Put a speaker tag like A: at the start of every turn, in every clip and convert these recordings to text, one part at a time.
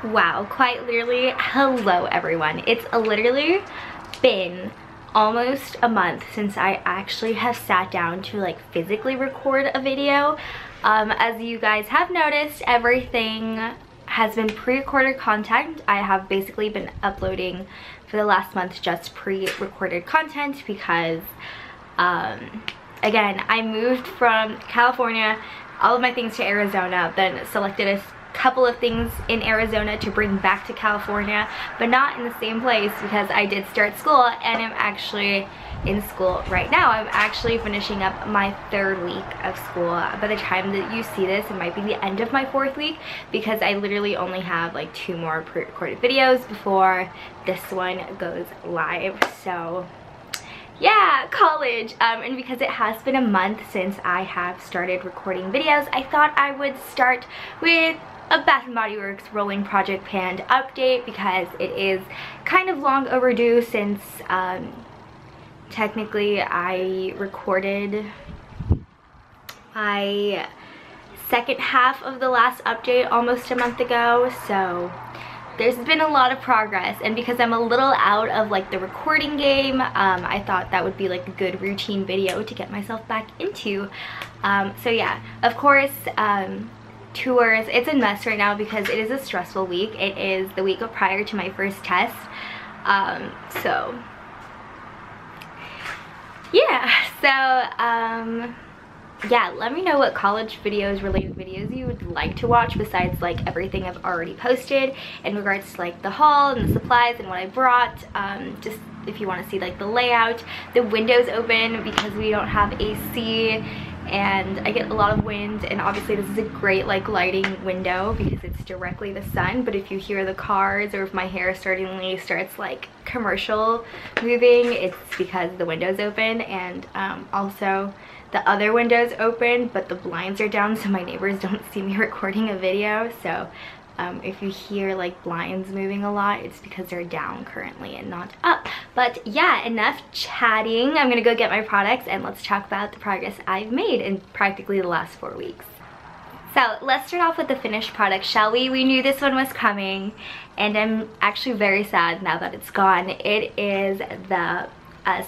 A: Wow, quite literally, hello everyone. It's literally been almost a month since I actually have sat down to like physically record a video. As you guys have noticed, everything has been pre-recorded content. I have basically been uploading for the last month just pre-recorded content because again, I moved from California, all of my things to Arizona, then selected a couple of things in Arizona to bring back to California, but not in the same place because I did start school and I'm actually in school right now. I'm actually finishing up my 3rd week of school. By the time that you see this, it might be the end of my 4th week because I literally only have like 2 more pre-recorded videos before this one goes live. So yeah, college. And because it has been a month since I have started recording videos, I thought I would start with a Bath & Body Works rolling project pan update because it is kind of long overdue since technically I recorded my second half of the last update almost a month ago. So there's been a lot of progress, and because I'm a little out of like the recording game, I thought that would be like a good routine video to get myself back into. So yeah, of course, tours, it's a mess right now because it is a stressful week. It is the week prior to my first test. So yeah, yeah, let me know what college videos, related videos you would like to watch besides like everything I've already posted in regards to like the haul and the supplies and what I brought. Just if you want to see like the layout. The windows open because we don't have AC and I get a lot of wind, and obviously this is a great like lighting window because it's directly the sun. But if you hear the cars or if my hair suddenly starts like commercial moving, it's because the window's open, and also the other window's open but the blinds are down so my neighbors don't see me recording a video. So if you hear like blinds moving a lot, it's because they're down currently and not up. But yeah, enough chatting. I'm gonna go get my products and let's talk about the progress I've made in practically the last 4 weeks. So let's start off with the finished product, shall we? We knew this one was coming and I'm actually very sad now that it's gone. It is the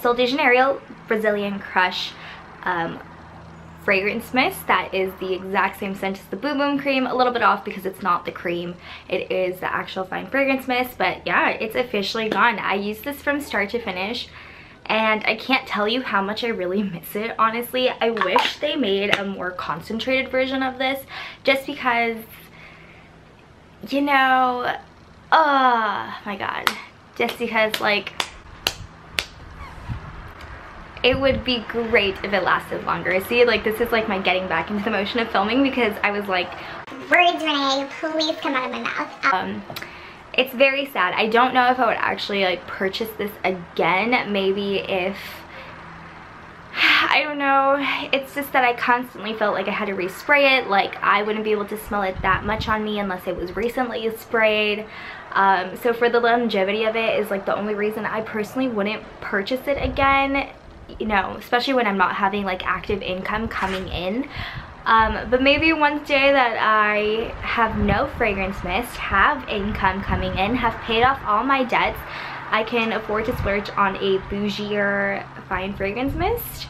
A: Sol de Janeiro Brazilian Crush fragrance mist. That is the exact same scent as the Boom Boom cream, a little bit off because it's not the cream, it is the actual fine fragrance mist. But yeah, it's officially gone. I used this from start to finish and I can't tell you how much I really miss it, honestly. I wish they made a more concentrated version of this just because, you know, oh my god, just because like it would be great if it lasted longer. See, like this is like my getting back into the motion of filming because I was like, words, Renee, please come out of my mouth. It's very sad. I don't know if I would actually like purchase this again. Maybe if, I don't know. It's just that I constantly felt like I had to respray it. Like I wouldn't be able to smell it that much on me unless it was recently sprayed. So for the longevity of it is like the only reason I personally wouldn't purchase it again. You know, especially when I'm not having like active income coming in. But maybe one day that I have no fragrance mist, have income coming in, have paid off all my debts, I can afford to splurge on a bougier fine fragrance mist.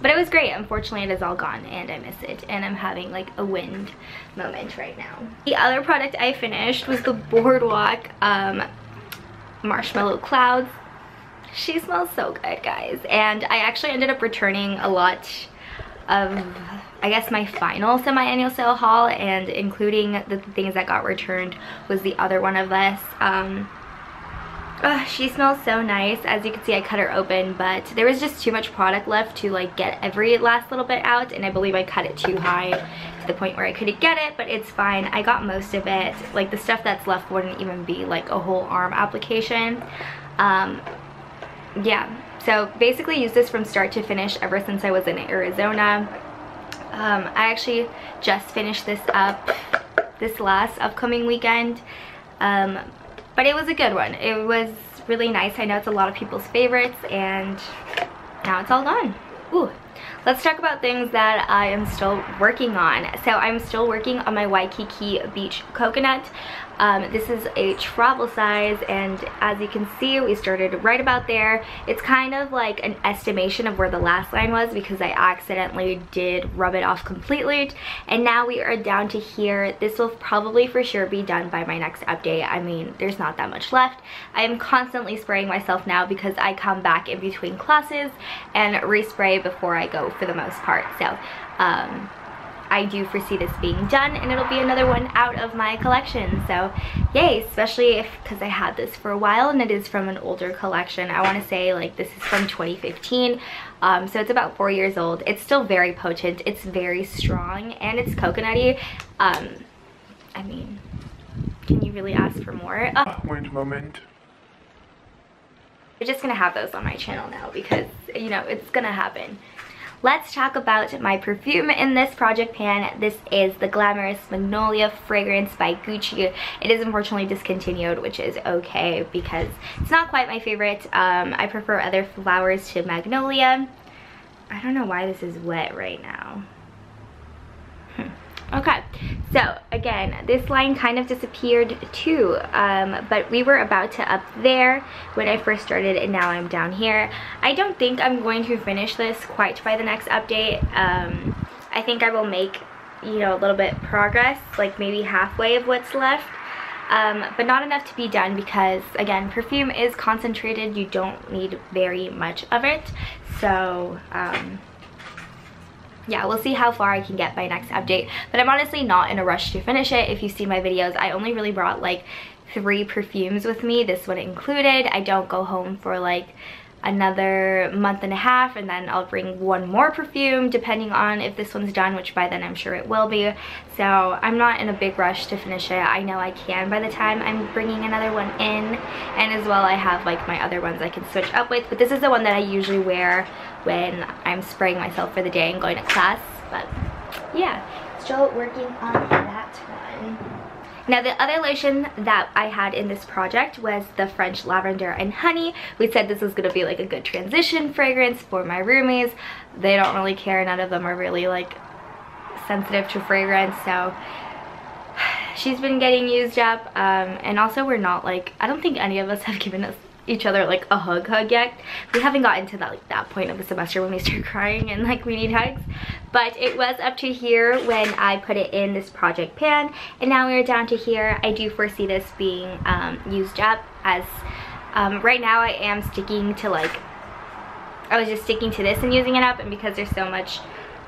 A: But it was great. Unfortunately, it is all gone and I miss it, and I'm having like a wind moment right now. The other product I finished was the Boardwalk Marshmallow Clouds. She smells so good, guys, and I actually ended up returning a lot of, I guess, my final semi-annual sale haul, and including the things that got returned was the other one of this. She smells so nice. As you can see, I cut her open, but there was just too much product left to like get every last little bit out, and I believe I cut it too high to the point where I couldn't get it, but it's fine. I got most of it. Like the stuff that's left wouldn't even be like a whole arm application. Yeah, so basically used this from start to finish ever since I was in Arizona. I actually just finished this up this last upcoming weekend, but it was a good one. It was really nice. I know it's a lot of people's favorites and now it's all gone. Ooh. Let's talk about things that I am still working on. So I'm still working on my Waikiki Beach Coconut. This is a travel size, and as you can see, we started right about there. It's kind of like an estimation of where the last line was because I accidentally did rub it off completely, and now we are down to here. This will probably for sure be done by my next update. I mean, there's not that much left. I am constantly spraying myself now because I come back in between classes and respray before I go for the most part. So I do foresee this being done, and it'll be another one out of my collection. So yay, especially if, because I had this for a while and it is from an older collection. I want to say like this is from 2015, so it's about 4 years old. It's still very potent, it's very strong, and it's coconutty. I mean, can you really ask for more?
B: Wait a moment.
A: We're just gonna have those on my channel now because, you know, it's gonna happen. Let's talk about my perfume in this project pan. This is the Glamorous Magnolia fragrance by Gucci. It is unfortunately discontinued, which is okay because it's not quite my favorite. I prefer other flowers to Magnolia. I don't know why this is wet right now. Okay, so again, this line kind of disappeared too, but we were about to up there when I first started, and now I'm down here. I don't think I'm going to finish this quite by the next update. I think I will make, you know, a little bit progress, like maybe halfway of what's left, but not enough to be done because, again, perfume is concentrated. You don't need very much of it, so yeah, we'll see how far I can get by next update, but I'm honestly not in a rush to finish it. If you see my videos, I only really brought like 3 perfumes with me, this one included. I don't go home for like another month and a half, and then I'll bring 1 more perfume depending on if this one's done, which by then I'm sure it will be. So I'm not in a big rush to finish it. I know I can by the time I'm bringing another one in, and as well I have like my other ones I can switch up with, but this is the one that I usually wear when I'm spraying myself for the day and going to class. But yeah, still working on that one. Now the other lotion that I had in this project was the French Lavender and Honey. We said this was going to be like a good transition fragrance for my roomies. They don't really care, none of them are really like sensitive to fragrance, so she's been getting used up, and also we're not like, I don't think any of us have given each other like a hug yet. We haven't gotten to that like that point of the semester when we start crying and like we need hugs, but it was up to here when I put it in this project pan, and now we're down to here. I do foresee this being used up, as right now I am sticking to like, I was just sticking to this and using it up, and because there's so much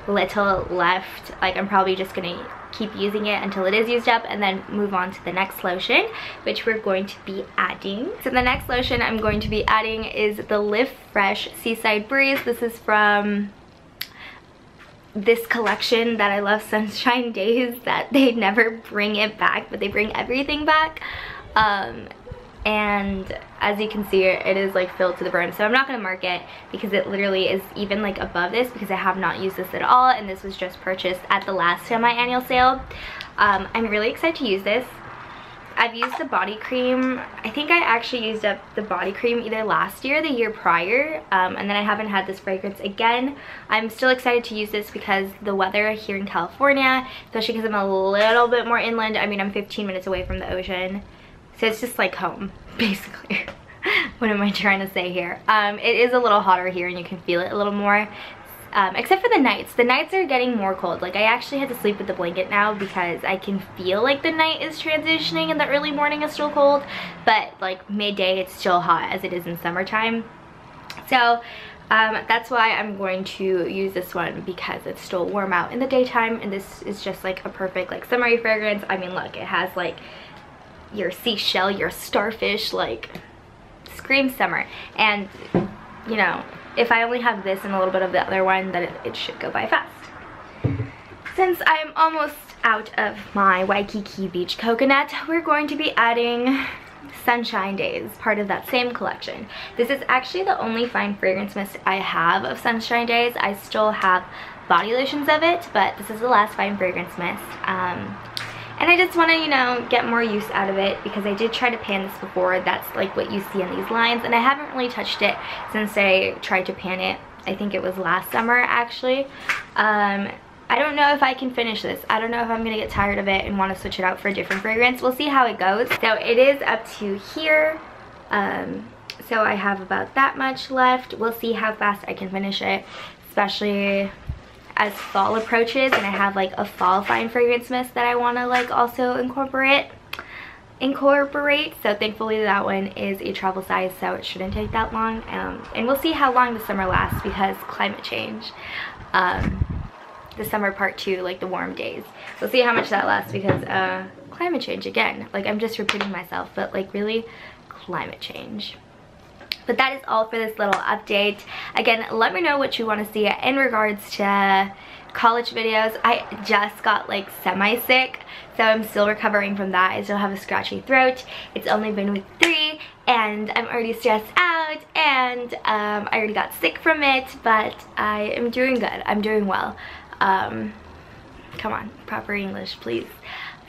A: little left, like I'm probably just gonna keep using it until it is used up and then move on to the next lotion, which we're going to be adding. So the next lotion I'm going to be adding is the Live Fresh Seaside Breeze. This is from this collection that I love, Sunshine Days, that they never bring it back, but they bring everything back. And as you can see, it is like filled to the brim, so I'm not going to mark it because it literally is even like above this because I have not used this at all, and this was just purchased at the last semi-annual sale. I'm really excited to use this. I've used the body cream. I think I actually used up the body cream either last year or the year prior, and then I haven't had this fragrance again. I'm still excited to use this because the weather here in California, especially because I'm a little bit more inland, I mean I'm 15 minutes away from the ocean, so it's just like home, basically. What am I trying to say here? It is a little hotter here and you can feel it a little more. Except for the nights. The nights are getting more cold. Like I actually had to sleep with the blanket now because I can feel like the night is transitioning and the early morning is still cold. But like midday it's still hot as it is in summertime. So that's why I'm going to use this one because it's still warm out in the daytime, and this is just like a perfect like summery fragrance. I mean look, it has like your seashell, your starfish, like scream summer. And you know, if I only have this and a little bit of the other one, then it should go by fast. Since I'm almost out of my Waikiki Beach coconut, we're going to be adding Sunshine Days, part of that same collection. This is actually the only fine fragrance mist I have of Sunshine Days. I still have body lotions of it, but this is the last fine fragrance mist. And I just want to, you know, get more use out of it because I did try to pan this before. That's like what you see on these lines, and I haven't really touched it since I tried to pan it. I think it was last summer actually. I don't know if I can finish this. I don't know if I'm gonna get tired of it and want to switch it out for a different fragrance. We'll see how it goes. So it is up to here. So I have about that much left. We'll see how fast I can finish it, especially as fall approaches and I have like a fall fine fragrance mist that I want to like also incorporate. So thankfully that one is a travel size, so it shouldn't take that long. And we'll see how long the summer lasts because climate change. The summer part 2, like the warm days. We'll see how much that lasts because climate change again. Like I'm just repeating myself, but like really climate change. But that is all for this little update. Again, let me know what you want to see in regards to college videos. I just got like semi-sick, so I'm still recovering from that. I still have a scratchy throat. It's only been week 3 and I'm already stressed out, and I already got sick from it, but I am doing good. I'm doing well. Come on, proper English, please.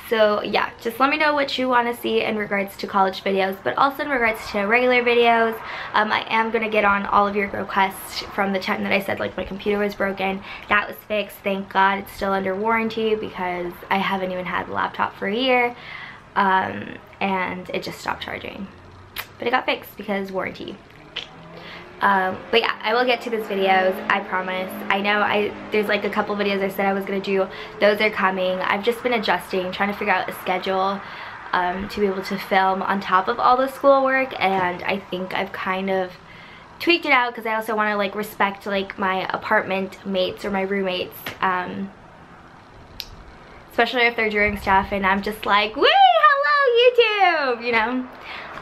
A: So yeah, just let me know what you want to see in regards to college videos, but also in regards to regular videos. I am going to get on all of your requests from the time that I said like my computer was broken. That was fixed, thank God. It's still under warranty because I haven't even had the laptop for a year, and it just stopped charging. But it got fixed because warranty. But yeah, I will get to those videos, I promise. I know there's like a couple videos I said I was gonna do. Those are coming. I've just been adjusting, trying to figure out a schedule to be able to film on top of all the schoolwork, and I think I've kind of tweaked it out because I also want to like respect like my apartment mates or my roommates, especially if they're doing stuff and I'm just like, wee, hello YouTube, you know.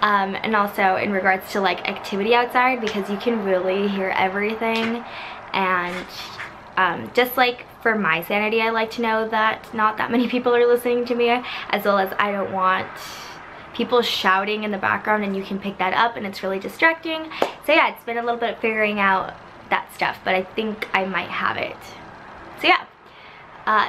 A: And also in regards to like activity outside, because you can really hear everything, and just like for my sanity, I like to know that not that many people are listening to me, as well as I don't want people shouting in the background and you can pick that up and it's really distracting. So yeah, it's been a little bit figuring out that stuff, but I think I might have it. So yeah.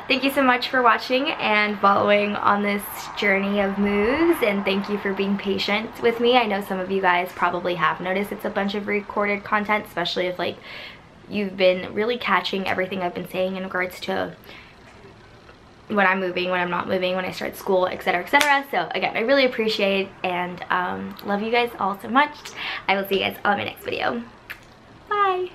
A: Thank you so much for watching and following on this journey of moves, and thank you for being patient with me. I know some of you guys probably have noticed it's a bunch of recorded content, especially if like you've been really catching everything I've been saying in regards to when I'm moving, when I'm not moving, when I start school, etc, etc. So again, I really appreciate it, and love you guys all so much. I will see you guys on my next video.